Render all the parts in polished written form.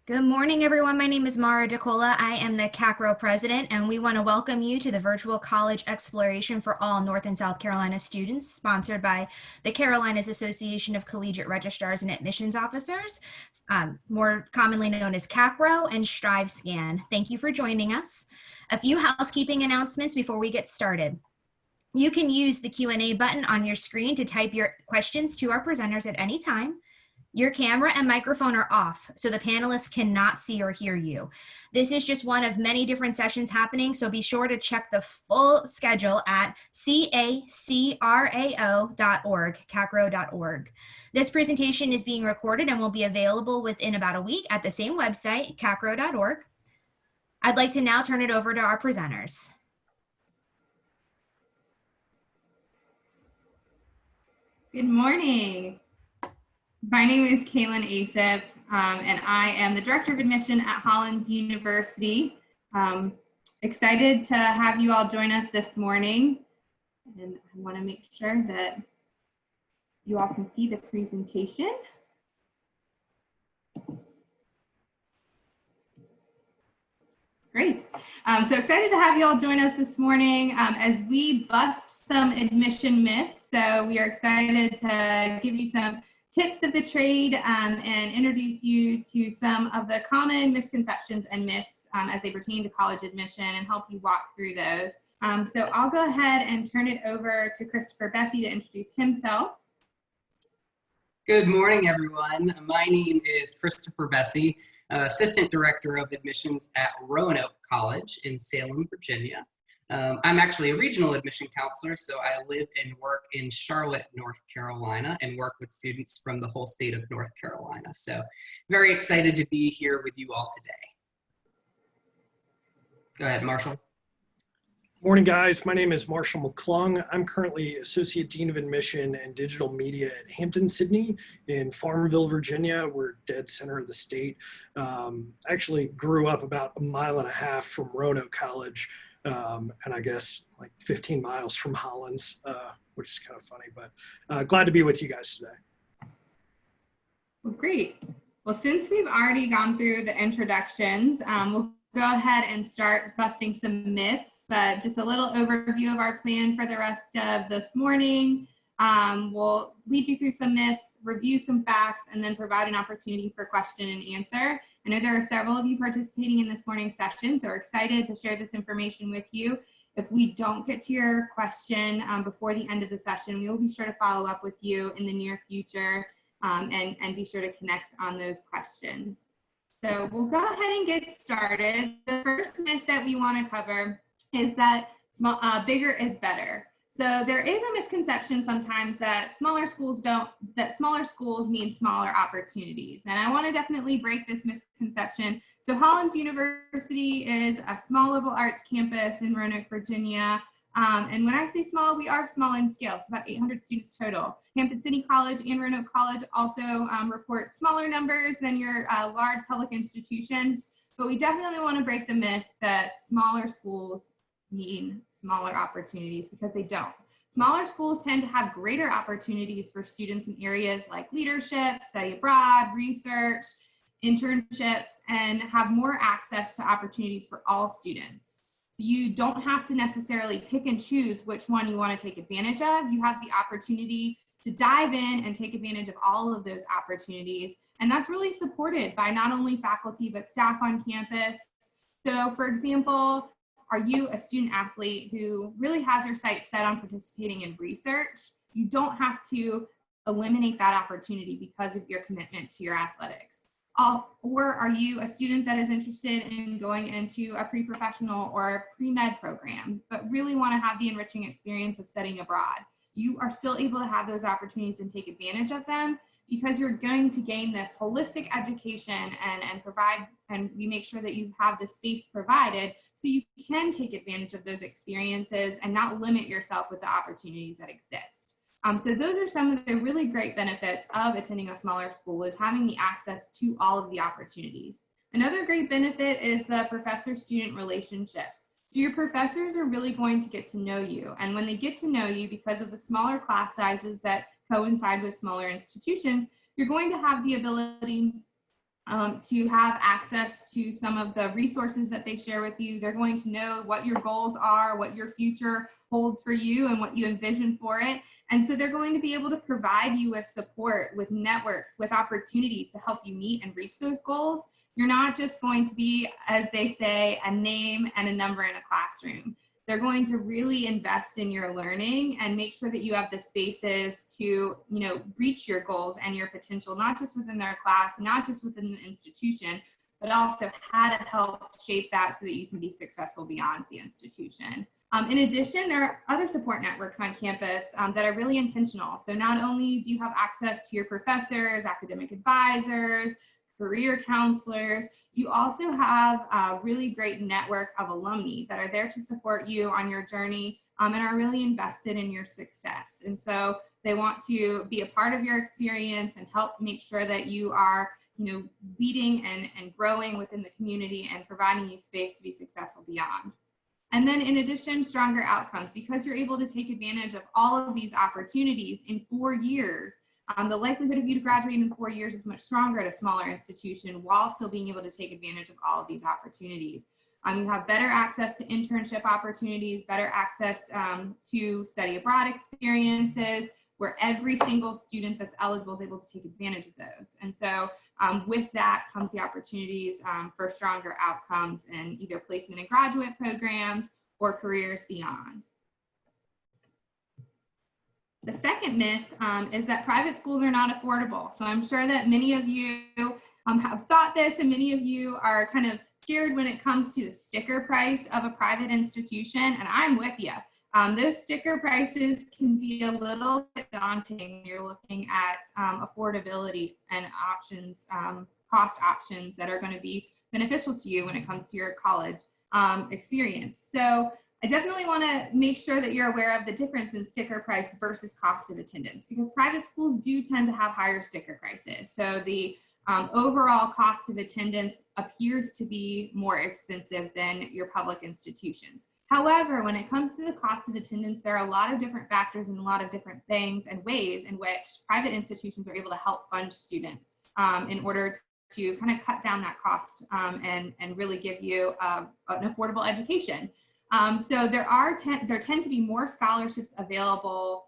Good morning, everyone. My name is Mara DeCola. I am the CACRAO president, and we want to welcome you to the Virtual College Exploration for all North and South Carolina students, sponsored by the Carolinas Association of Collegiate Registrars and Admissions Officers, more commonly known as CACRAO and StriveScan. Thank you for joining us. A few housekeeping announcements before we get started. You can use the Q&A button on your screen to type your questions to our presenters at any time. Your camera and microphone are off, so the panelists cannot see or hear you. This is just one of many different sessions happening, so be sure to check the full schedule at CACRAO.org, CACRAO.org. This presentation is being recorded and will be available within about a week at the same website, CACRAO.org. I'd like to now turn it over to our presenters. Good morning. My name is Kaylin Asif, and I am the Director of Admission at Hollins University. Excited to have you all join us this morning. And I want to make sure that you all can see the presentation. Great. So excited to have you all join us this morning as we bust some admission myths. So we are excited to give you some tips of the trade and introduce you to some of the common misconceptions and myths as they pertain to college admission and help you walk through those. So I'll go ahead and turn it over to Christopher Bessie to introduce himself. Good morning, everyone. My name is Christopher Bessie, Assistant Director of Admissions at Roanoke College in Salem, Virginia. I'm actually a regional admission counselor, so I live and work in Charlotte, North Carolina, and work with students from the whole state of North Carolina. So very excited to be here with you all today. Go ahead, Marshall. Morning, guys. My name is Marshall McClung. I'm currently Associate Dean of Admission and Digital Media at Hampden-Sydney in Farmville, Virginia. We're dead center of the state. I actually grew up about 1.5 miles from Roanoke College, and I guess like 15 miles from Hollins, which is kind of funny, but glad to be with you guys today. Well, great. Well, since we've already gone through the introductions, we'll go ahead and start busting some myths, but just a little overview of our plan for the rest of this morning. We'll lead you through some myths, review some facts, and then provide an opportunity for question and answer. I know there are several of you participating in this morning's session, so we're excited to share this information with you. If we don't get to your question before the end of the session, we will be sure to follow up with you in the near future and be sure to connect on those questions. So we'll go ahead and get started. The first myth that we want to cover is that bigger is better. So there is a misconception sometimes that smaller schools mean smaller opportunities. And I want to definitely break this misconception. So Hollins University is a small liberal arts campus in Roanoke, Virginia. And when I say small, we are small in scale. It's about 800 students total. Hampden-Sydney College and Roanoke College also report smaller numbers than your large public institutions. But we definitely want to break the myth that smaller schools mean smaller opportunities, because they don't. Smaller schools tend to have greater opportunities for students in areas like leadership, study abroad, research, internships, and have more access to opportunities for all students. So you don't have to necessarily pick and choose which one you want to take advantage of. You have the opportunity to dive in and take advantage of all of those opportunities. And that's really supported by not only faculty, but staff on campus. So for example, are you a student athlete who really has your sights set on participating in research? You don't have to eliminate that opportunity because of your commitment to your athletics. Or are you a student that is interested in going into a pre-professional or pre-med program, but really want to have the enriching experience of studying abroad? You are still able to have those opportunities and take advantage of them, because you're going to gain this holistic education and we make sure that you have the space provided so you can take advantage of those experiences and not limit yourself with the opportunities that exist. So those are some of the really great benefits of attending a smaller school, is having the access to all of the opportunities. Another great benefit is the professor-student relationships. So your professors are really going to get to know you. And when they get to know you, because of the smaller class sizes that coincide with smaller institutions, you're going to have the ability to have access to some of the resources that they share with you. They're going to know what your goals are, what your future holds for you, and what you envision for it. And so they're going to be able to provide you with support, with networks, with opportunities to help you meet and reach those goals. You're not just going to be, as they say, a name and a number in a classroom. They're going to really invest in your learning and make sure that you have the spaces to, reach your goals and your potential, not just within their class, not just within the institution, but also how to help shape that so that you can be successful beyond the institution. In addition, there are other support networks on campus that are really intentional. So not only do you have access to your professors, academic advisors, career counselors, you also have a really great network of alumni that are there to support you on your journey and are really invested in your success. And so they want to be a part of your experience and help make sure that you are, leading and growing within the community and providing you space to be successful beyond. And then in addition, stronger outcomes, because you're able to take advantage of all of these opportunities in 4 years. The likelihood of you to graduate in 4 years is much stronger at a smaller institution while still being able to take advantage of all of these opportunities. You have better access to internship opportunities, better access to study abroad experiences, where every single student that's eligible is able to take advantage of those. And so with that comes the opportunities for stronger outcomes in either placement in graduate programs or careers beyond. The second myth is that private schools are not affordable. So I'm sure that many of you have thought this, and many of you are kind of scared when it comes to the sticker price of a private institution, and I'm with you. Those sticker prices can be a little bit daunting when you're looking at affordability and options, cost options that are going to be beneficial to you when it comes to your college experience. So I definitely want to make sure that you're aware of the difference in sticker price versus cost of attendance, because private schools do tend to have higher sticker prices. So the overall cost of attendance appears to be more expensive than your public institutions. However, when it comes to the cost of attendance, there are a lot of different factors and a lot of different things and ways in which private institutions are able to help fund students in order to kind of cut down that cost and really give you an affordable education. So there tend to be more scholarships available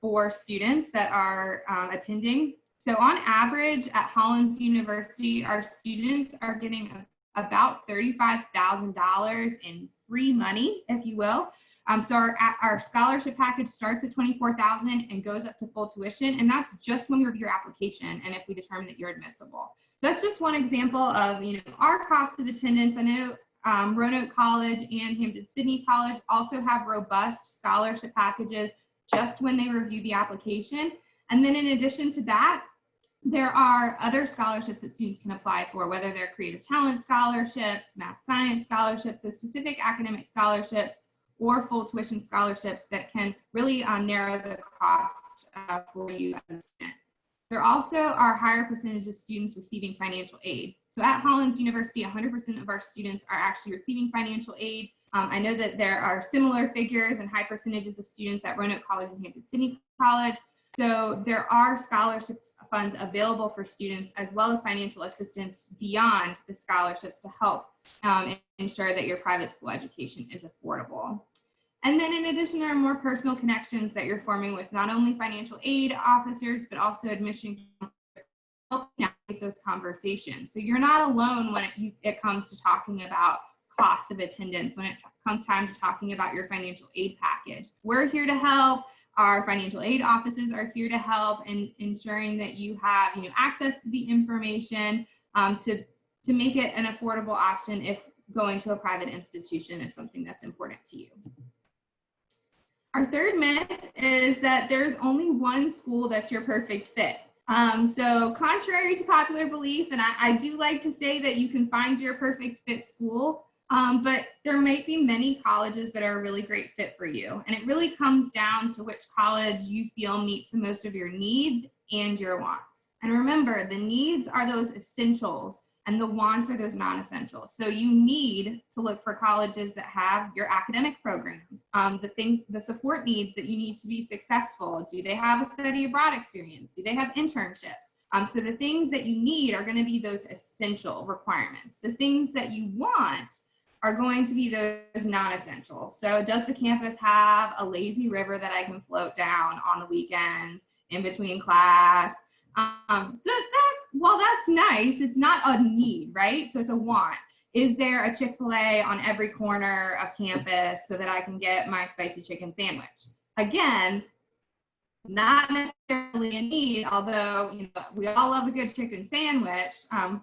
for students that are attending. So on average at Hollins University, our students are getting about $35,000 in free money, if you will. So our scholarship package starts at $24,000 and goes up to full tuition, and that's just when we review your application and if we determine that you're admissible. So that's just one example of our cost of attendance. I know Roanoke College and Hampden-Sydney College also have robust scholarship packages just when they review the application. And then in addition to that, there are other scholarships that students can apply for, whether they're creative talent scholarships, math science scholarships, so specific academic scholarships, or full tuition scholarships that can really narrow the cost for you as a student. There also are a higher percentage of students receiving financial aid. So at Hollins University, 100% of our students are actually receiving financial aid. I know that there are similar figures and high percentages of students at Roanoke College and Hampden-Sydney College. So there are scholarship funds available for students, as well as financial assistance beyond the scholarships to help ensure that your private school education is affordable. And then in addition, there are more personal connections that you're forming with not only financial aid officers, but also admission counselors, helping navigate those conversations. So you're not alone when it comes to talking about cost of attendance, when it comes time to talking about your financial aid package. We're here to help. Our financial aid offices are here to help in ensuring that you have access to the information to make it an affordable option if going to a private institution is something that's important to you. Our third myth is that there's only one school that's your perfect fit. So contrary to popular belief, and I do like to say that you can find your perfect fit school, but there might be many colleges that are a really great fit for you. And it really comes down to which college you feel meets the most of your needs and your wants. And remember, the needs are those essentials and the wants are those non-essentials. So you need to look for colleges that have your academic programs, the support needs that you need to be successful. Do they have a study abroad experience? Do they have internships? So the things that you need are going to be those essential requirements. The things that you want are going to be those non-essentials. So does the campus have a lazy river that I can float down on the weekends in between class? Well, that's nice. It's not a need, right? So it's a want. Is there a Chick-fil-A on every corner of campus so that I can get my spicy chicken sandwich? Again, not necessarily a need, although we all love a good chicken sandwich.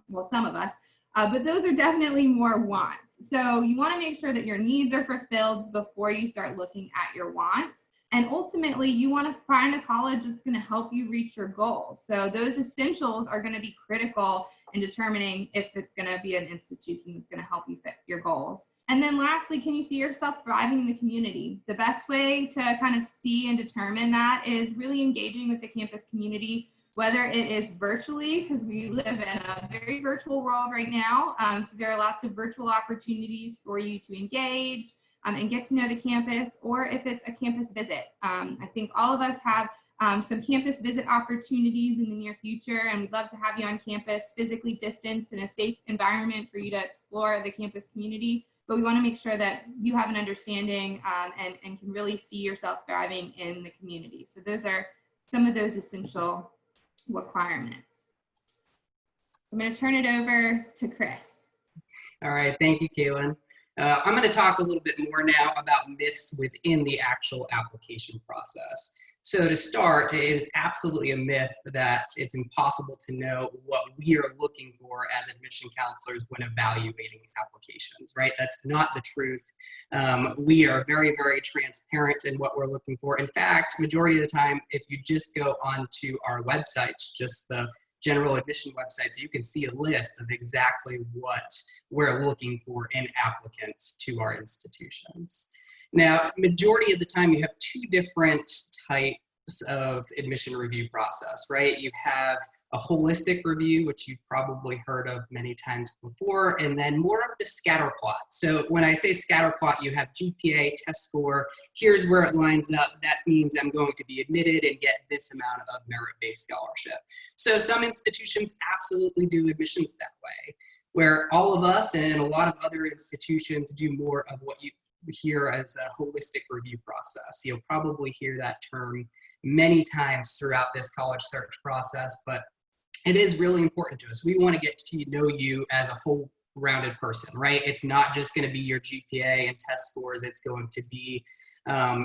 Well, some of us, but those are definitely more wants. So you want to make sure that your needs are fulfilled before you start looking at your wants. And ultimately, you want to find a college that's going to help you reach your goals. So those essentials are going to be critical in determining if it's going to be an institution that's going to help you fit your goals. And then lastly, can you see yourself thriving in the community? The best way to kind of see and determine that is really engaging with the campus community, whether it is virtually, because we live in a very virtual world right now. So there are lots of virtual opportunities for you to engage and get to know the campus, or if it's a campus visit. I think all of us have some campus visit opportunities in the near future, and we'd love to have you on campus, physically distanced in a safe environment for you to explore the campus community. But we want to make sure that you have an understanding and can really see yourself thriving in the community. So those are some of those essential requirements. I'm going to turn it over to Chris. All right, thank you, Kaylin. I'm going to talk a little bit more now about myths within the actual application process. So to start, it is absolutely a myth that it's impossible to know what we are looking for as admission counselors when evaluating applications, right? That's not the truth. We are very, very transparent in what we're looking for. In fact, majority of the time, if you just go onto our websites, just the general admission websites, you can see a list of exactly what we're looking for in applicants to our institutions. Now, majority of the time you have two different types of admission review process, right? You have a holistic review, which you've probably heard of many times before, and then more of the scatter plot. So when I say scatter plot, you have GPA, test score, here's where it lines up. That means I'm going to be admitted and get this amount of merit-based scholarship. So some institutions absolutely do admissions that way, where all of us and a lot of other institutions do more of what you hear as a holistic review process. You'll probably hear that term many times throughout this college search process, but it is really important to us. We want to get to know you as a whole rounded person, right? It's not just going to be your GPA and test scores. It's going to be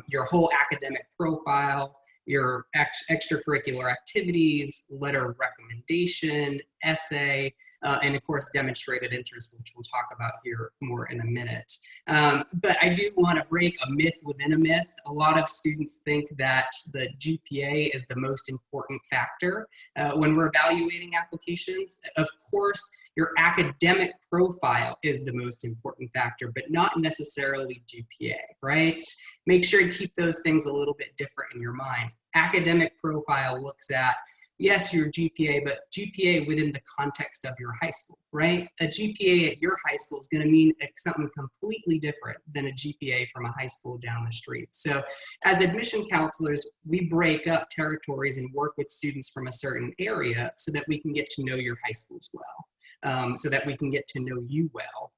your whole academic profile, your extracurricular activities, letter of recommendation, essay, and of course demonstrated interest, which we'll talk about here more in a minute. But I do want to break a myth within a myth. A lot of students think that the GPA is the most important factor when we're evaluating applications. Of course, your academic profile is the most important factor, but not necessarily GPA, right? Make sure you keep those things a little bit different in your mind. Academic profile looks at, yes, your GPA, but GPA within the context of your high school, right? A GPA at your high school is going to mean something completely different than a GPA from a high school down the street. So as admission counselors, we break up territories and work with students from a certain area so that we can get to know your high schools well, so that we can get to know you well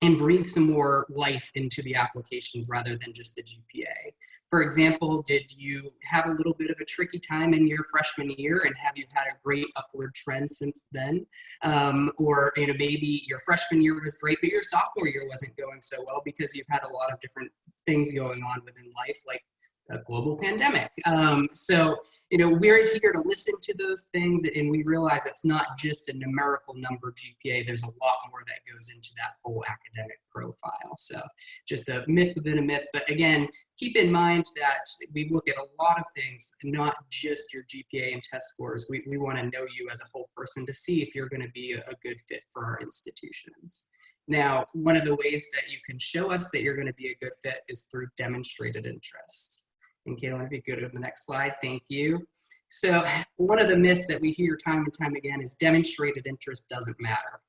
and breathe some more life into the applications rather than just the GPA. For example, did you have a little bit of a tricky time in your freshman year, and have you had a great upward trend since then? Or maybe your freshman year was great, but your sophomore year wasn't going so well because you've had a lot of different things going on within life, like a global pandemic. So, we're here to listen to those things, and we realize it's not just a numerical number GPA. There's a lot more that goes into that whole academic profile. So just a myth within a myth. But again, keep in mind that we look at a lot of things, not just your GPA and test scores. We want to know you as a whole person to see if you're going to be a good fit for our institutions. Now, one of the ways that you can show us that you're going to be a good fit is through demonstrated interest. And Kaylin, if you go to the next slide, thank you. So one of the myths that we hear time and time again is demonstrated interest doesn't matter.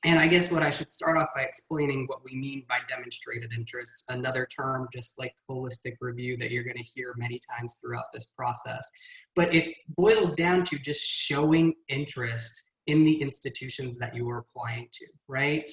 And I guess what I should start off by explaining what we mean by demonstrated interests, another term just like holistic review that you're going to hear many times throughout this process. But it boils down to just showing interest in the institutions that you are applying to, right?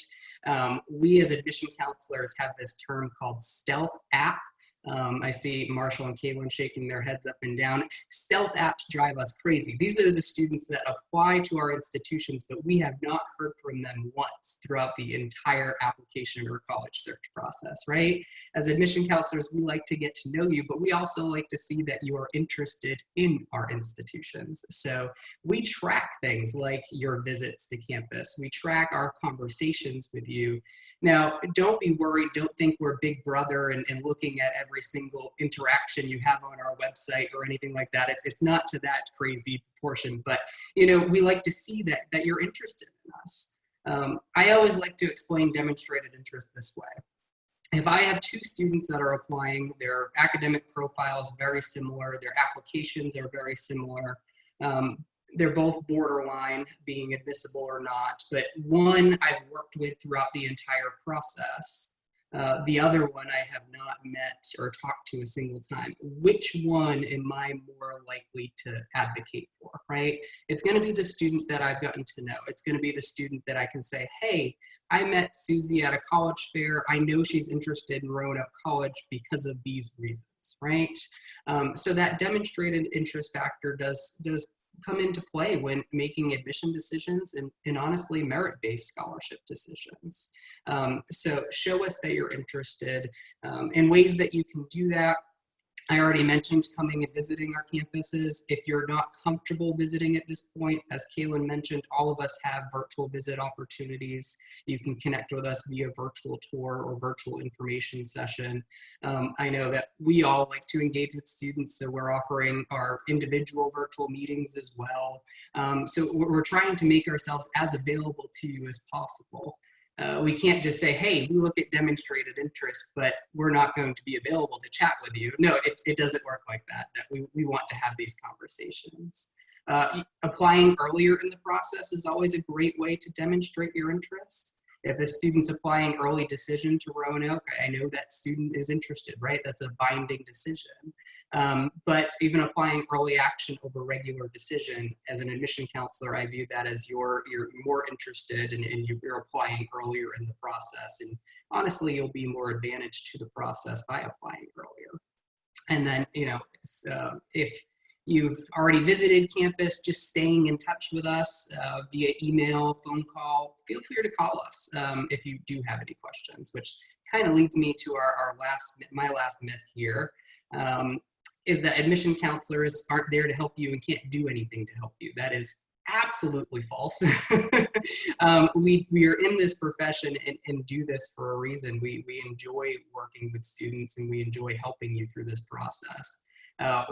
We as admission counselors have this term called stealth app. I see Marshall and Caitlin shaking their heads up and down. Stealth apps drive us crazy. These are the students that apply to our institutions, but we have not heard from them once throughout the entire application or college search process, right? As admission counselors, we like to get to know you, but we also like to see that you are interested in our institutions. So we track things like your visits to campus. We track our conversations with you. Now, don't be worried. Don't think we're Big Brother and looking at every single interaction you have on our website or anything like that. It's not to that crazy proportion, but we like to see that you're interested in us. I always like to explain demonstrated interest this way. If I have two students that are applying, their academic profile is very similar, their applications are very similar, they're both borderline being admissible or not, but one I've worked with throughout the entire process. The other one I have not met or talked to a single time. Which one am I more likely to advocate for, right? It's going to be the student that I've gotten to know. It's going to be the student that I can say, hey, I met Susie at a college fair. I know she's interested in Roanoke College because of these reasons, right? So that demonstrated interest factor does come into play when making admission decisions and honestly merit-based scholarship decisions. So show us that you're interested in ways that you can do that. I already mentioned coming and visiting our campuses. If you're not comfortable visiting at this point, as Kaylin mentioned, all of us have virtual visit opportunities. You can connect with us via virtual tour or virtual information session. I know that we all like to engage with students, so we're offering our individual virtual meetings as well. So we're trying to make ourselves as available to you as possible. We can't just say, hey, we look at demonstrated interest, but we're not going to be available to chat with you. No, it doesn't work like that. We want to have these conversations. Applying earlier in the process is always a great way to demonstrate your interest. If a student's applying early decision to Roanoke, I know that student is interested, right? That's a binding decision. But even applying early action over regular decision, as an admission counselor, I view that as you're more interested and you're applying earlier in the process. And honestly, you'll be more advantaged to the process by applying earlier. And then, if you've already visited campus, just staying in touch with us via email, phone call, feel free to call us if you do have any questions, which kind of leads me to my last myth here, is that admission counselors aren't there to help you and can't do anything to help you. That is absolutely false. We are in this profession and do this for a reason. We enjoy working with students and we enjoy helping you through this process.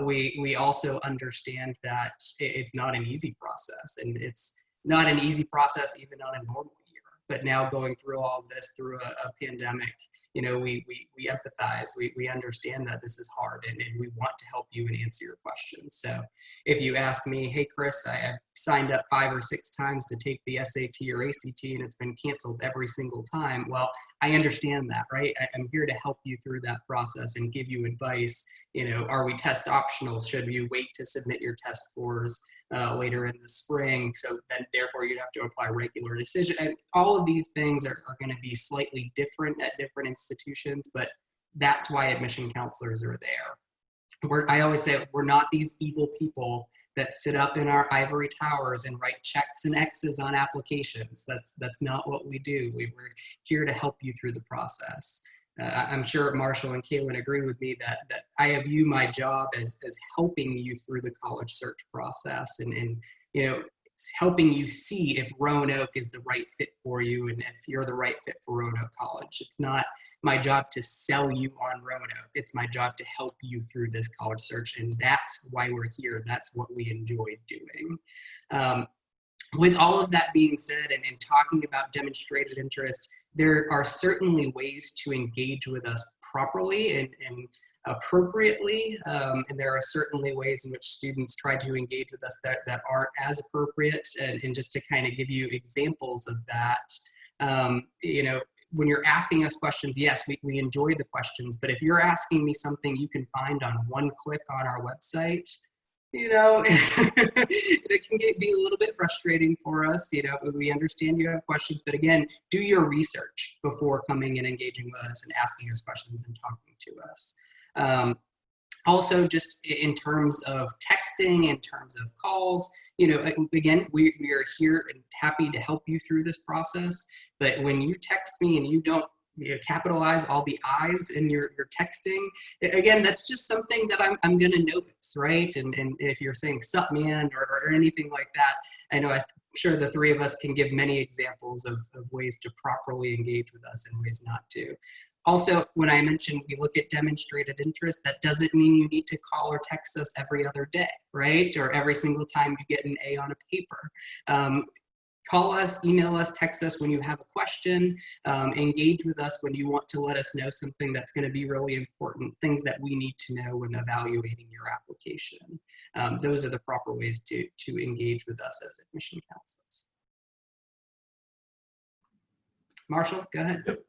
We also understand that it's not an easy process, and it's not an easy process even on a normal year. But now going through all of this through a pandemic, we empathize, we understand that this is hard, and we want to help you and answer your questions. So if you ask me, hey, Chris, I've signed up 5 or 6 times to take the SAT or ACT and it's been canceled every single time. Well, I understand that, right? I'm here to help you through that process and give you advice. Are we test optional? Should you wait to submit your test scores later in the spring? So then therefore you'd have to apply regular decision. And all of these things are going to be slightly different at different institutions, but that's why admission counselors are there. I always say we're not these evil people that sit up in our ivory towers and write checks and X's on applications. That's not what we do. We're here to help you through the process. I'm sure Marshall and Kaylin agree with me that I view my job as helping you through the college search process and helping you see if Roanoke is the right fit for you and if you're the right fit for Roanoke College. It's not my job to sell you on Roanoke. It's my job to help you through this college search, and that's why we're here. That's what we enjoy doing. With all of that being said, and in talking about demonstrated interest, there are certainly ways to engage with us properly and appropriately, and there are certainly ways in which students try to engage with us that aren't as appropriate, and just to kind of give you examples of that, You know, when you're asking us questions, yes, we enjoy the questions, but if you're asking me something you can find on one click on our website, you know, it can be a little bit frustrating for us. You know, we understand you have questions, but again, do your research before coming and engaging with us and asking us questions and talking to us. Also, just in terms of texting, in terms of calls, you know, again, we are here and happy to help you through this process. But when you text me and you don't capitalize all the I's in your texting, again, that's just something that I'm going to notice, right? And if you're saying sup man or anything like that, I know I'm sure the three of us can give many examples of ways to properly engage with us and ways not to. Also, when I mentioned we look at demonstrated interest, that doesn't mean you need to call or text us every other day, right? Or every single time you get an A on a paper. Call us, email us, text us when you have a question, engage with us when you want to let us know something that's going to be really important, things that we need to know when evaluating your application. Those are the proper ways to engage with us as admission counselors. Marshall, go ahead. Yep.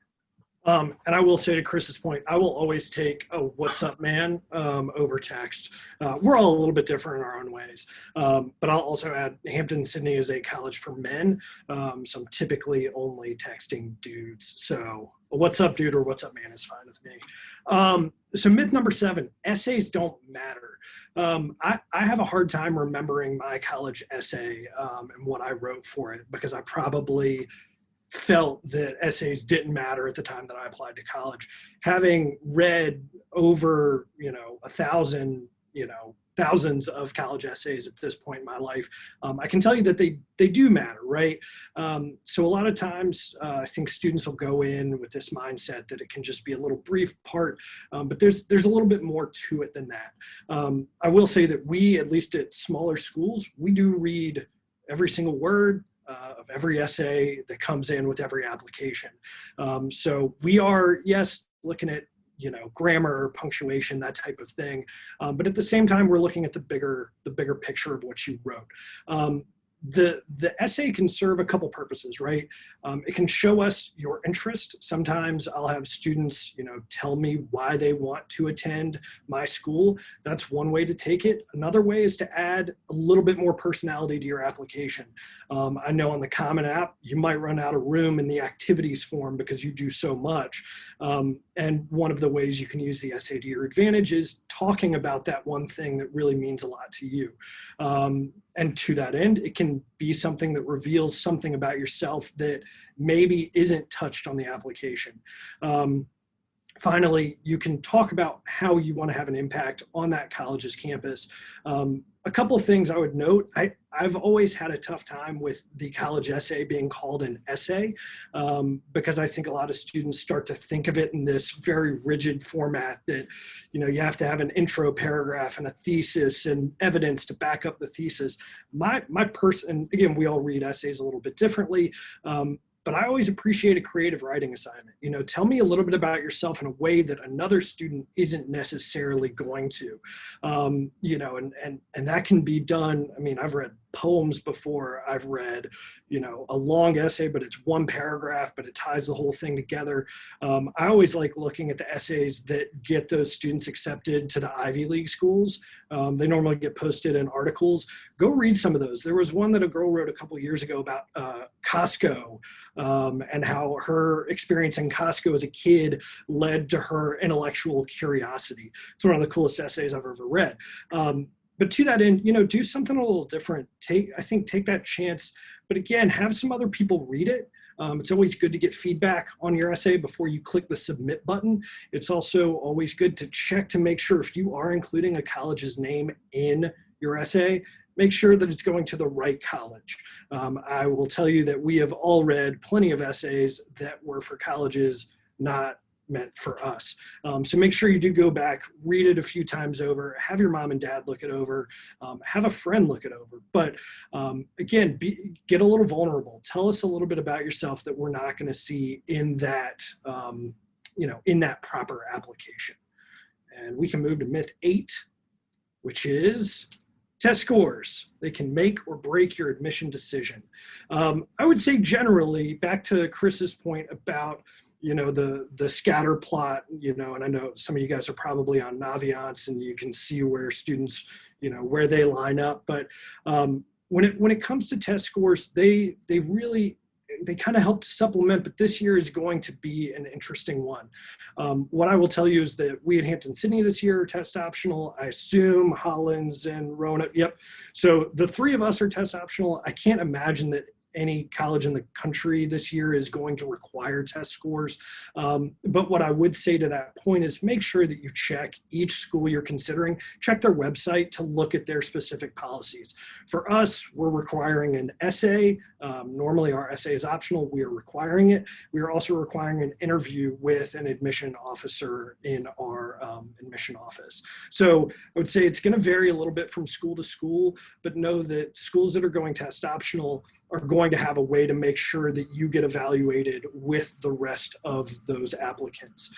And I will say to Chris's point, I will always take a what's up man over text. We're all a little bit different in our own ways. But I'll also add Hampden-Sydney is a college for men. So I'm typically only texting dudes. So a what's up dude or what's up man is fine with me. So myth number 7, essays don't matter. I have a hard time remembering my college essay and what I wrote for it because I probably felt that essays didn't matter at the time that I applied to college. Having read over, 1,000, thousands of college essays at this point in my life, I can tell you that they do matter, right? So a lot of times I think students will go in with this mindset that it can just be a little brief part, but there's a little bit more to it than that. I will say that we, at least at smaller schools, we do read every single word of every essay that comes in with every application. So we are, yes, looking at, grammar, punctuation, that type of thing. But at the same time, we're looking at the bigger picture of what you wrote. The essay can serve a couple purposes, right? It can show us your interest. Sometimes I'll have students, tell me why they want to attend my school. That's one way to take it. Another way is to add a little bit more personality to your application. I know on the Common App, you might run out of room in the activities form because you do so much. And one of the ways you can use the essay to your advantage is talking about that one thing that really means a lot to you. And to that end, it can be something that reveals something about yourself that maybe isn't touched on the application. Finally, you can talk about how you want to have an impact on that college's campus. A couple of things I would note, I've always had a tough time with the college essay being called an essay because I think a lot of students start to think of it in this very rigid format that, you have to have an intro paragraph and a thesis and evidence to back up the thesis. My person, again, we all read essays a little bit differently, but I always appreciate a creative writing assignment. Tell me a little bit about yourself in a way that another student isn't necessarily going to, and that can be done. I mean, I've read poems before. I've read, a long essay, but it's one paragraph, but it ties the whole thing together. I always like looking at the essays that get those students accepted to the Ivy League schools. They normally get posted in articles. Go read some of those. There was one that a girl wrote a couple years ago about Costco and how her experience in Costco as a kid led to her intellectual curiosity. It's one of the coolest essays I've ever read. But to that end, do something a little different. Take that chance. But again, have some other people read it. It's always good to get feedback on your essay before you click the submit button. It's also always good to check to make sure if you are including a college's name in your essay, make sure that it's going to the right college. I will tell you that we have all read plenty of essays that were for colleges not meant for us. So make sure you do go back, read it a few times over, have your mom and dad look it over, have a friend look it over. But again, get a little vulnerable. Tell us a little bit about yourself that we're not going to see in that, in that proper application. And we can move to myth 8, which is Test scores, they can make or break your admission decision. I would say generally, back to Chris's point about the scatter plot, and I know some of you guys are probably on Naviance and you can see where students, where they line up. But when it comes to test scores, they kind of help to supplement, but this year is going to be an interesting one. What I will tell you is that we at Hampden-Sydney this year are test optional. I assume Hollins and Roanoke, yep. So the three of us are test optional. I can't imagine that any college in the country this year is going to require test scores. But what I would say to that point is make sure that you check each school you're considering, check their website to look at their specific policies. For us, we're requiring an essay. Normally our essay is optional. We are requiring it. We are also requiring an interview with an admission officer in our admission office. So I would say it's going to vary a little bit from school to school, but know that schools that are going test optional are going to have a way to make sure that you get evaluated with the rest of those applicants.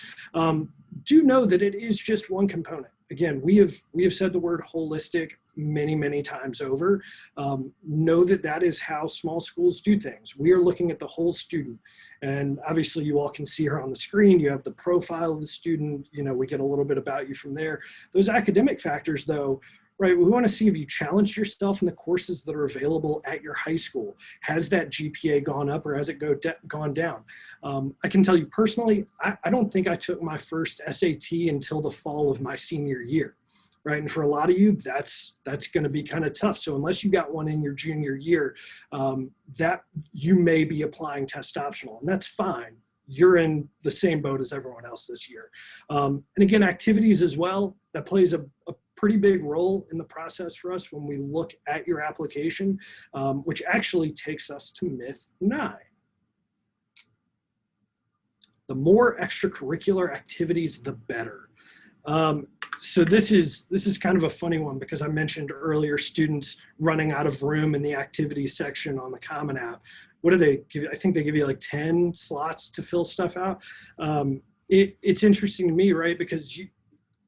Do know that it is just one component. Again, we have said the word holistic many, many times over. Know that that is how small schools do things. We are looking at the whole student. And obviously you all can see her on the screen. You have the profile of the student. We get a little bit about you from there. Those academic factors though, right, we want to see if you challenged yourself in the courses that are available at your high school. Has that GPA gone up or has it gone down? I can tell you personally, I don't think I took my first SAT until the fall of my senior year, right? And for a lot of you, that's going to be kind of tough. So unless you got one in your junior year, that you may be applying test optional, and that's fine. You're in the same boat as everyone else this year. And again, activities as well, that plays a pretty big role in the process for us when we look at your application, which actually takes us to myth 9. The more extracurricular activities, the better. So this is kind of a funny one because I mentioned earlier students running out of room in the activities section on the Common App. What do they give you? I think they give you like 10 slots to fill stuff out. It's interesting to me, right? Because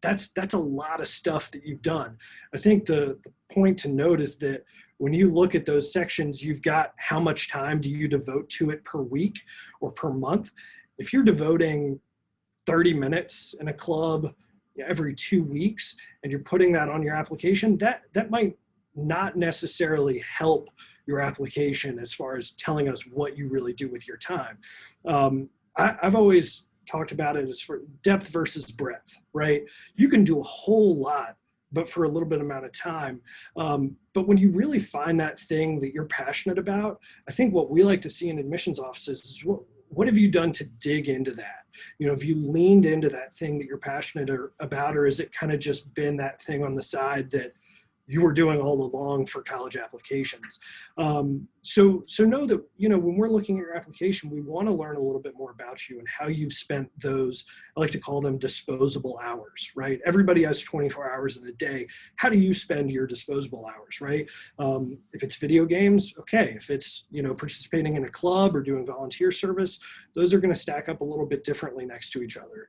that's a lot of stuff that you've done. I think the point to note is that when you look at those sections, you've got how much time do you devote to it per week or per month. If you're devoting 30 minutes in a club every 2 weeks and you're putting that on your application, that might not necessarily help your application as far as telling us what you really do with your time. I've always talked about it as for depth versus breadth, right? You can do a whole lot, but for a little bit amount of time. But when you really find that thing that you're passionate about, I think what we like to see in admissions offices is what have you done to dig into that? Have you leaned into that thing that you're passionate about, or has it kind of just been that thing on the side that you were doing all along for college applications? So know that, when we're looking at your application, we want to learn a little bit more about you and how you've spent those, I like to call them disposable hours, right? Everybody has 24 hours in a day. How do you spend your disposable hours, right? If it's video games, okay. If it's, participating in a club or doing volunteer service, those are going to stack up a little bit differently next to each other.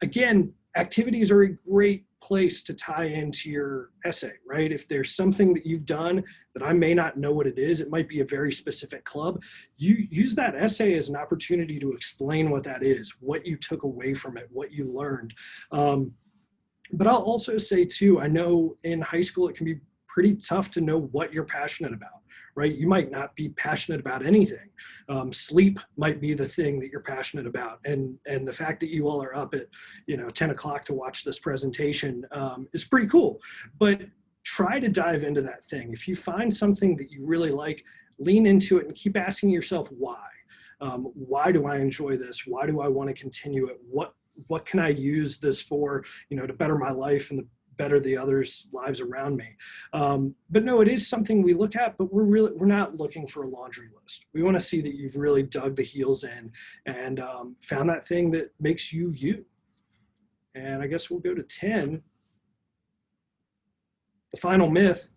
Again, activities are a great place to tie into your essay, right? If there's something that you've done that I may not know what it is, it might be a very specific club. You use that essay as an opportunity to explain what that is, what you took away from it, what you learned. But I'll also say too, I know in high school it can be pretty tough to know what you're passionate about, right? You might not be passionate about anything. Sleep might be the thing that you're passionate about. And the fact that you all are up at 10 o'clock to watch this presentation is pretty cool. But try to dive into that thing. If you find something that you really like, lean into it and keep asking yourself why. Why do I enjoy this? Why do I want to continue it? What can I use this for, to better my life and better the others' lives around me. But no, it is something we look at, but we're not looking for a laundry list. We want to see that you've really dug the heels in and found that thing that makes you you. And I guess we'll go to 10. The final myth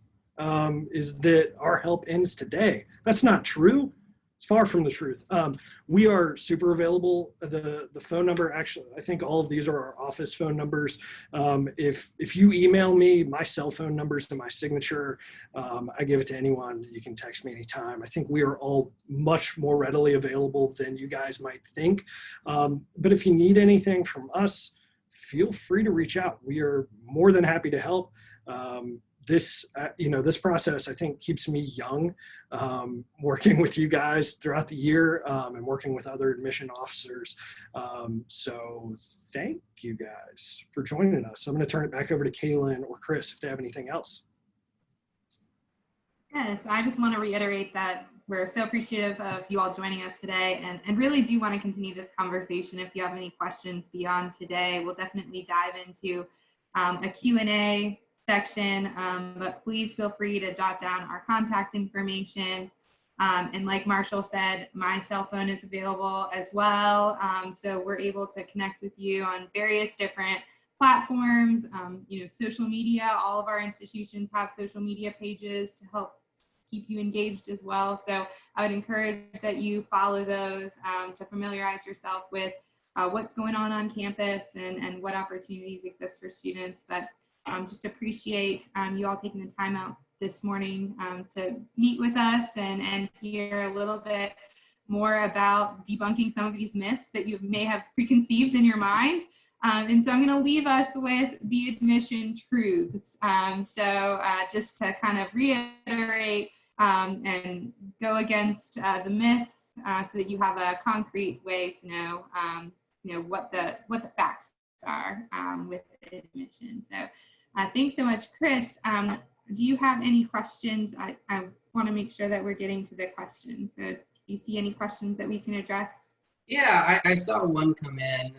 is that our help ends today. That's not true. It's far from the truth. We are super available. The phone number, actually, I think all of these are our office phone numbers. If you email me, my cell phone numbers and my signature, I give it to anyone. You can text me anytime. I think we are all much more readily available than you guys might think. But if you need anything from us, feel free to reach out. We are more than happy to help. This process, I think, keeps me young, working with you guys throughout the year, and working with other admission officers. So thank you guys for joining us. I'm going to turn it back over to Kaylin or Chris if they have anything else. Yes, I just want to reiterate that we're so appreciative of you all joining us today, and really do want to continue this conversation. If you have any questions beyond today, we'll definitely dive into a Q&A section, but please feel free to jot down our contact information. And like Marshall said, my cell phone is available as well. So we're able to connect with you on various different platforms, social media. All of our institutions have social media pages to help keep you engaged as well. So I would encourage that you follow those to familiarize yourself with what's going on campus and what opportunities exist for students. But just appreciate you all taking the time out this morning to meet with us and hear a little bit more about debunking some of these myths that you may have preconceived in your mind. And so I'm going to leave us with the admission truths. Just to kind of reiterate and go against the myths so that you have a concrete way to know, what the facts are with admission. So thanks so much, Chris. Do you have any questions? I want to make sure that we're getting to the questions. So do you see any questions that we can address? Yeah, I saw one come in.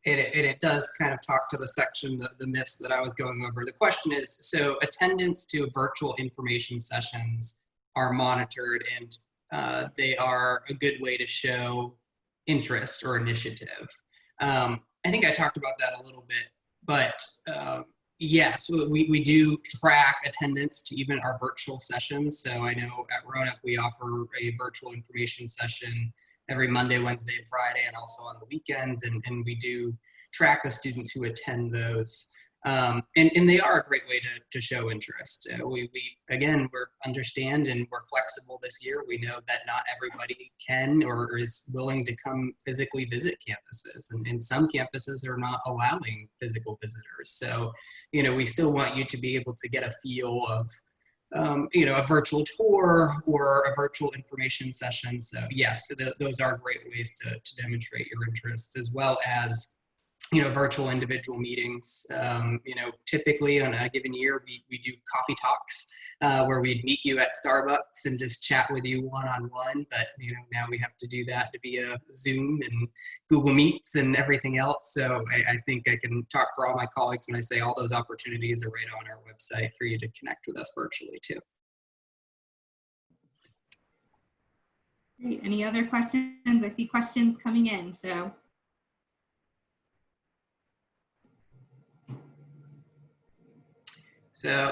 It does kind of talk to the section, the myths that I was going over. The question is, so attendance to virtual information sessions are monitored, and they are a good way to show interest or initiative. I think I talked about that a little bit, but yes, we do track attendance to even our virtual sessions. So I know at Roanoke we offer a virtual information session every Monday, Wednesday, and Friday, and also on the weekends, and we do track the students who attend those. And they are a great way to show interest. We understand and we're flexible this year. We know that not everybody can or is willing to come physically visit campuses, and some campuses are not allowing physical visitors. So, we still want you to be able to get a feel of a virtual tour or a virtual information session. So yes, those are great ways to demonstrate your interest, as well as virtual individual meetings. Typically on a given year, we do coffee talks where we'd meet you at Starbucks and just chat with you one-on-one. But now we have to do that via Zoom and Google Meets and everything else. So I think I can talk for all my colleagues when I say all those opportunities are right on our website for you to connect with us virtually too. Great. Any other questions? I see questions coming in. So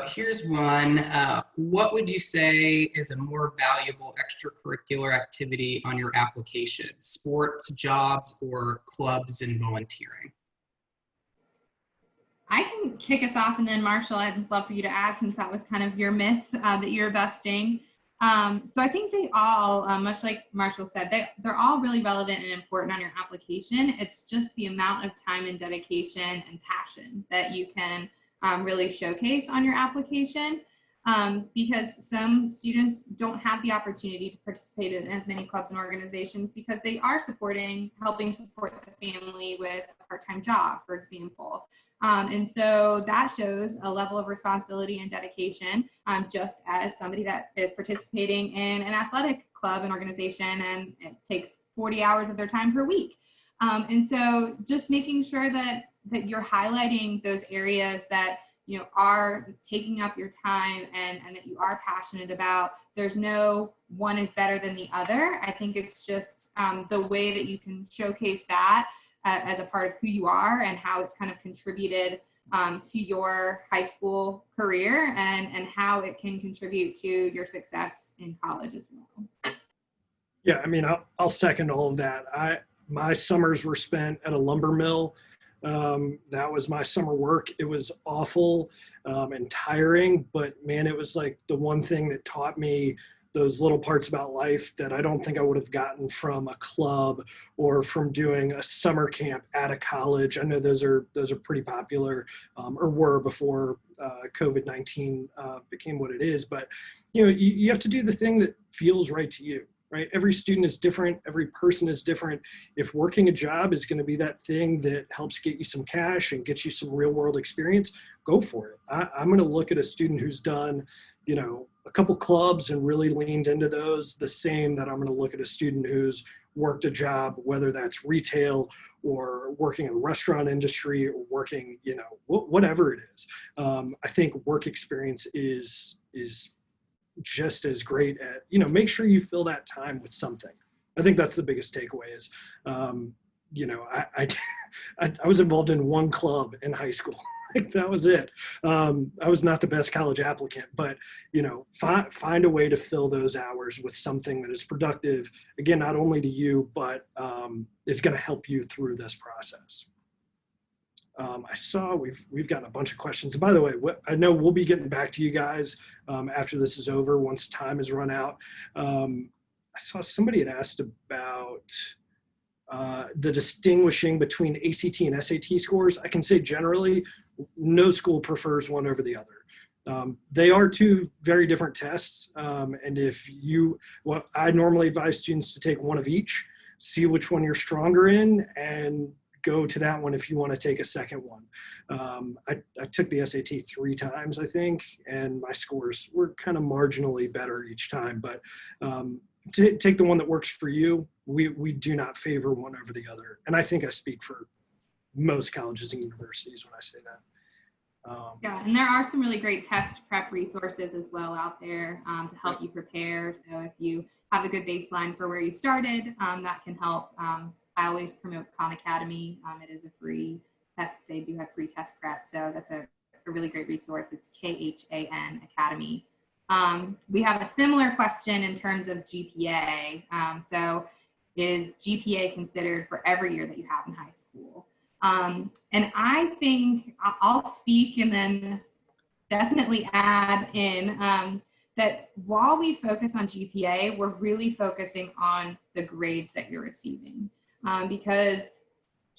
here's one. What would you say is a more valuable extracurricular activity on your application? Sports, jobs, or clubs and volunteering? I can kick us off, and then Marshall, I'd love for you to add, since that was kind of your myth that you're busting. So I think they all, much like Marshall said, they're all really relevant and important on your application. It's just the amount of time and dedication and passion that you can really showcase on your application, because some students don't have the opportunity to participate in as many clubs and organizations because they are helping support the family with a part-time job, for example. And so that shows a level of responsibility and dedication, just as somebody that is participating in an athletic club and organization and it takes 40 hours of their time per week. And so just making sure that you're highlighting those areas that are taking up your time and that you are passionate about. There's no one is better than the other. I think it's just the way that you can showcase that as a part of who you are and how it's kind of contributed to your high school career and how it can contribute to your success in college as well. Yeah, I mean, I'll second all of that. My summers were spent at a lumber mill. That was my summer work. It was awful and tiring, but man, it was like the one thing that taught me those little parts about life that I don't think I would have gotten from a club or from doing a summer camp at a college. I know those are pretty popular, or were before COVID-19 became what it is. But you have to do the thing that feels right to you. Right? Every student is different. Every person is different. If working a job is going to be that thing that helps get you some cash and get you some real world experience, go for it. I'm going to look at a student who's done, a couple clubs and really leaned into those the same that I'm going to look at a student who's worked a job, whether that's retail or working in the restaurant industry or working, whatever it is. I think work experience is just as great at, make sure you fill that time with something. I think that's the biggest takeaway is, I was involved in one club in high school. That was it. I was not the best college applicant, but, find a way to fill those hours with something that is productive, again, not only to you, but is going to help you through this process. I saw we've gotten a bunch of questions. By the way, I know we'll be getting back to you guys after this is over, once time has run out. I saw somebody had asked about the distinguishing between ACT and SAT scores. I can say generally, no school prefers one over the other. They are two very different tests. And I normally advise students to take one of each, see which one you're stronger in, and go to that one if you want to take a second one. I took the SAT 3 times, I think, and my scores were kind of marginally better each time, but take the one that works for you. We do not favor one over the other. And I think I speak for most colleges and universities when I say that. Yeah, and there are some really great test prep resources as well out there to help you prepare. So if you have a good baseline for where you started, that can help. I always promote Khan Academy. It is a free test. They do have free test prep. So that's a really great resource. It's KHAN Academy. We have a similar question in terms of GPA. So is GPA considered for every year that you have in high school? And I think I'll speak and then definitely add in that while we focus on GPA, we're really focusing on the grades that you're receiving. Because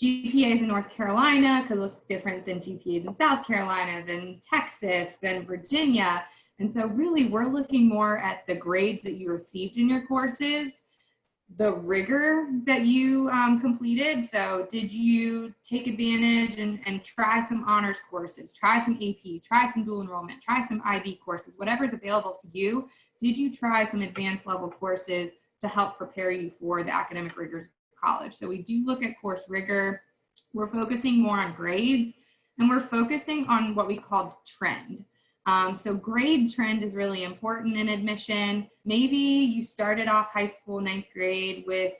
GPAs in North Carolina could look different than GPAs in South Carolina, than Texas, than Virginia. And so really we're looking more at the grades that you received in your courses, the rigor that you completed. So did you take advantage and try some honors courses, try some AP, try some dual enrollment, try some IB courses, whatever is available to you? Did you try some advanced level courses to help prepare you for the academic rigors of college? So we do look at course rigor. We're focusing more on grades, and we're focusing on what we call trend. So grade trend is really important in admission. Maybe you started off high school 9th grade with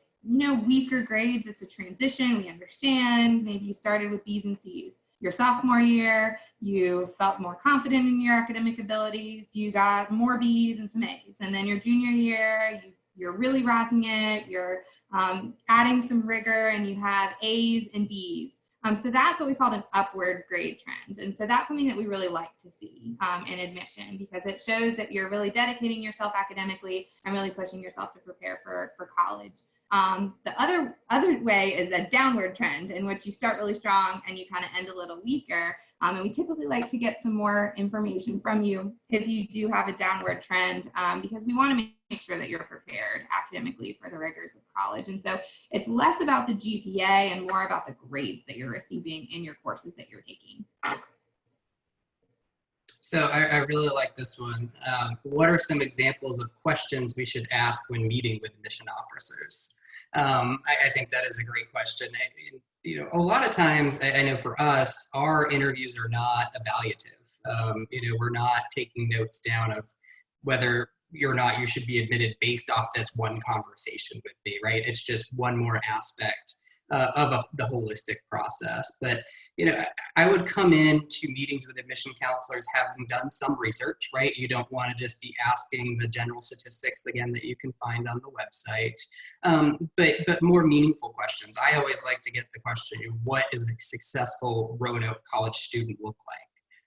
weaker grades. It's a transition, we understand. Maybe you started with B's and C's. Your sophomore year, you felt more confident in your academic abilities. You got more B's and some A's. And then your junior year, you're really rocking it. You're adding some rigor and you have A's and B's. So that's what we call an upward grade trend. And so that's something that we really like to see in admission, because it shows that you're really dedicating yourself academically and really pushing yourself to prepare for college. The other way is a downward trend, in which you start really strong and you kind of end a little weaker. And we typically like to get some more information from you if you do have a downward trend, because we want to make sure that you're prepared academically for the rigors of college. And so it's less about the GPA and more about the grades that you're receiving in your courses that you're taking. So I really like this one. What are some examples of questions we should ask when meeting with admission officers? I think that is a great question. A lot of times, I know for us, our interviews are not evaluative. We're not taking notes down of whether or not you should be admitted based off this one conversation with me, right? It's just one more aspect the holistic process. But I would come into meetings with admission counselors having done some research, right? You don't want to just be asking the general statistics again that you can find on the website, but more meaningful questions. I always like to get the question, what is a successful Roanoke College student look like?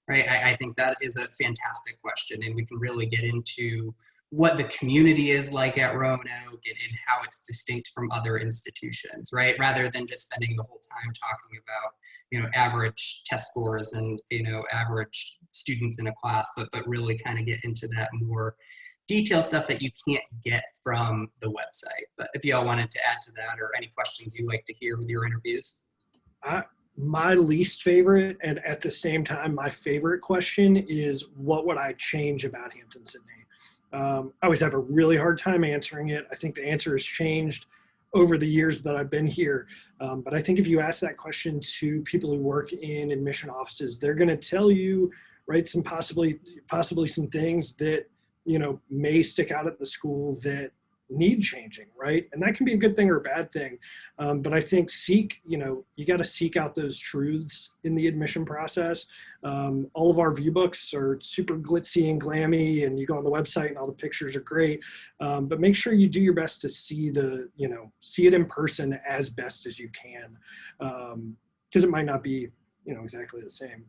Right? I think that is a fantastic question, and we can really get into what the community is like at Roanoke and how it's distinct from other institutions, right? Rather than just spending the whole time talking about, average test scores and, average students in a class, but really kind of get into that more detailed stuff that you can't get from the website. But if y'all wanted to add to that or any questions you like to hear with your interviews. My least favorite, and at the same time, my favorite question is, what would I change about Hampden-Sydney? I always have a really hard time answering it. I think the answer has changed over the years that I've been here. But I think if you ask that question to people who work in admission offices, they're going to tell you, right, some possibly some things that, may stick out at the school that need changing, right? And that can be a good thing or a bad thing. But I think you got to seek out those truths in the admission process. All of our view books are super glitzy and glammy, and you go on the website and all the pictures are great. But make sure you do your best to see it in person as best as you can. Because it might not be, exactly the same.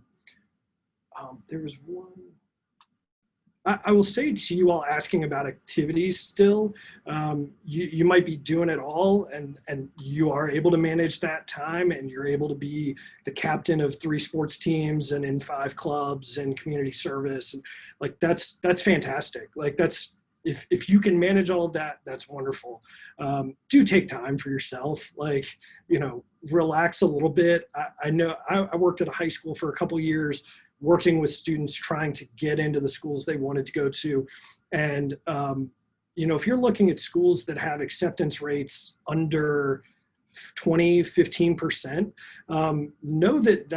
There was one. I will say to you all asking about activities still, you might be doing it all and you are able to manage that time, and you're able to be the captain of 3 sports teams and in 5 clubs and community service. And like, that's fantastic. Like if you can manage all of that, that's wonderful. Do take time for yourself, relax a little bit. I know I worked at a high school for a couple years, working with students trying to get into the schools they wanted to go to. And, if you're looking at schools that have acceptance rates under 15%, know that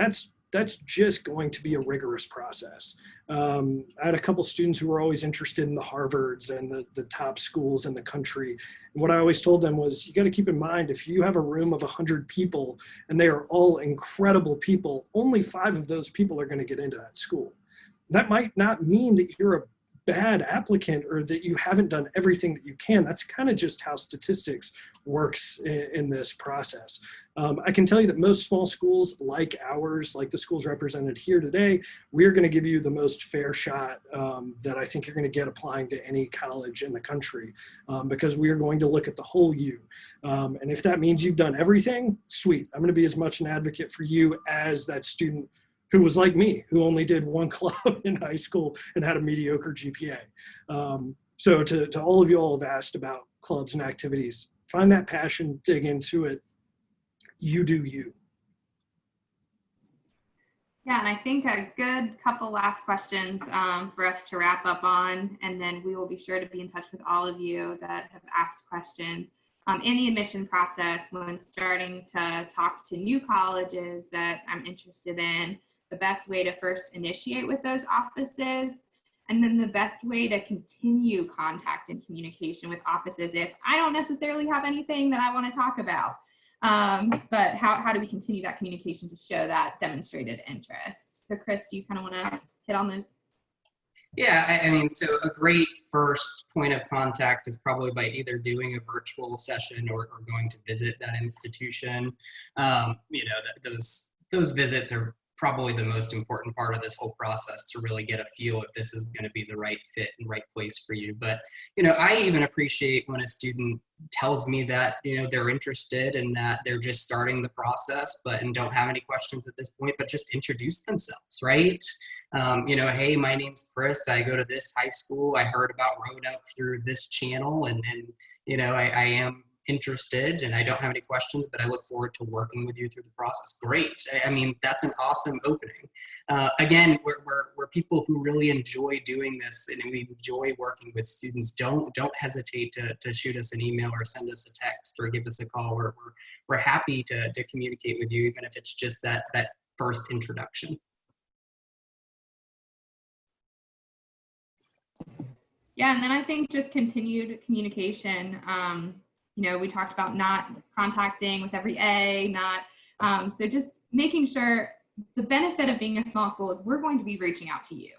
that's just going to be a rigorous process. I had a couple students who were always interested in the Harvards and the top schools in the country. And what I always told them was, you got to keep in mind, if you have a room of 100 people and they are all incredible people, only 5 of those people are going to get into that school. That might not mean that you're a bad applicant or that you haven't done everything that you can. That's kind of just how statistics works in this process. I can tell you that most small schools like ours, like the schools represented here today, we're going to give you the most fair shot that I think you're going to get applying to any college in the country, because we are going to look at the whole you. And if that means you've done everything, sweet. I'm going to be as much an advocate for you as that student who was like me, who only did 1 club in high school and had a mediocre GPA. So to all of you all have asked about clubs and activities, find that passion, dig into it. You do you. Yeah, and I think a good couple last questions for us to wrap up on, and then we will be sure to be in touch with all of you that have asked questions. In the admission process, when starting to talk to new colleges that I'm interested in, the best way to first initiate with those offices, and then the best way to continue contact and communication with offices if I don't necessarily have anything that I want to talk about. But how do we continue that communication to show that demonstrated interest? So Chris, do you kind of want to hit on those? Yeah, I mean, so a great first point of contact is probably by either doing a virtual session or going to visit that institution. Those visits are probably the most important part of this whole process to really get a feel if this is going to be the right fit and right place for you. But, I even appreciate when a student tells me that, they're interested and that they're just starting the process, and don't have any questions at this point, but just introduce themselves, right? Hey, my name's Chris. I go to this high school. I heard about Roanoke through this channel, and I am interested and I don't have any questions, but I look forward to working with you through the process. Great. I mean, that's an awesome opening. Again, we're people who really enjoy doing this and we enjoy working with students. Don't hesitate to shoot us an email or send us a text or give us a call. We're happy to communicate with you, even if it's just that first introduction. Yeah, and then I think just continued communication. we talked about not contacting with every A, so just making sure the benefit of being a small school is we're going to be reaching out to you.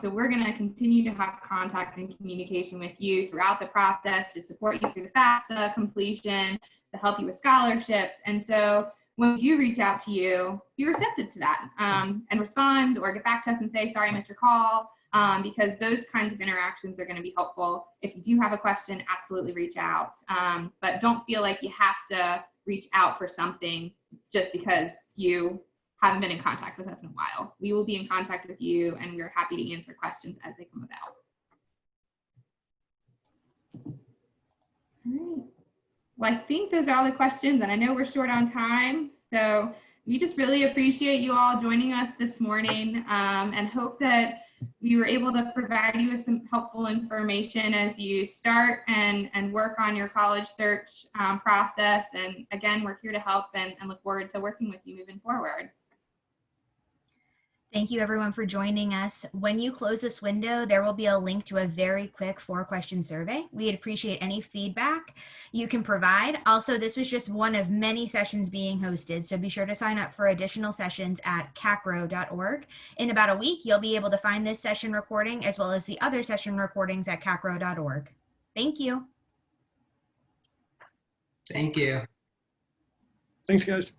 So we're going to continue to have contact and communication with you throughout the process to support you through the FAFSA completion, to help you with scholarships. And so when we do reach out to you, be receptive to that and respond or get back to us and say, sorry, I missed your call, because those kinds of interactions are going to be helpful. If you do have a question, absolutely reach out. But don't feel like you have to reach out for something just because you haven't been in contact with us in a while. We will be in contact with you, and we're happy to answer questions as they come about. All right. Well, I think those are all the questions, and I know we're short on time. So we just really appreciate you all joining us this morning, and hope that we were able to provide you with some helpful information as you start and work on your college search process. And again, we're here to help and look forward to working with you moving forward. Thank you everyone for joining us. When you close this window, there will be a link to a very quick 4-question survey. We'd appreciate any feedback you can provide. Also, this was just one of many sessions being hosted, so be sure to sign up for additional sessions at CACRAO.org. In about a week, you'll be able to find this session recording as well as the other session recordings at CACRAO.org. Thank you. Thank you. Thanks, guys.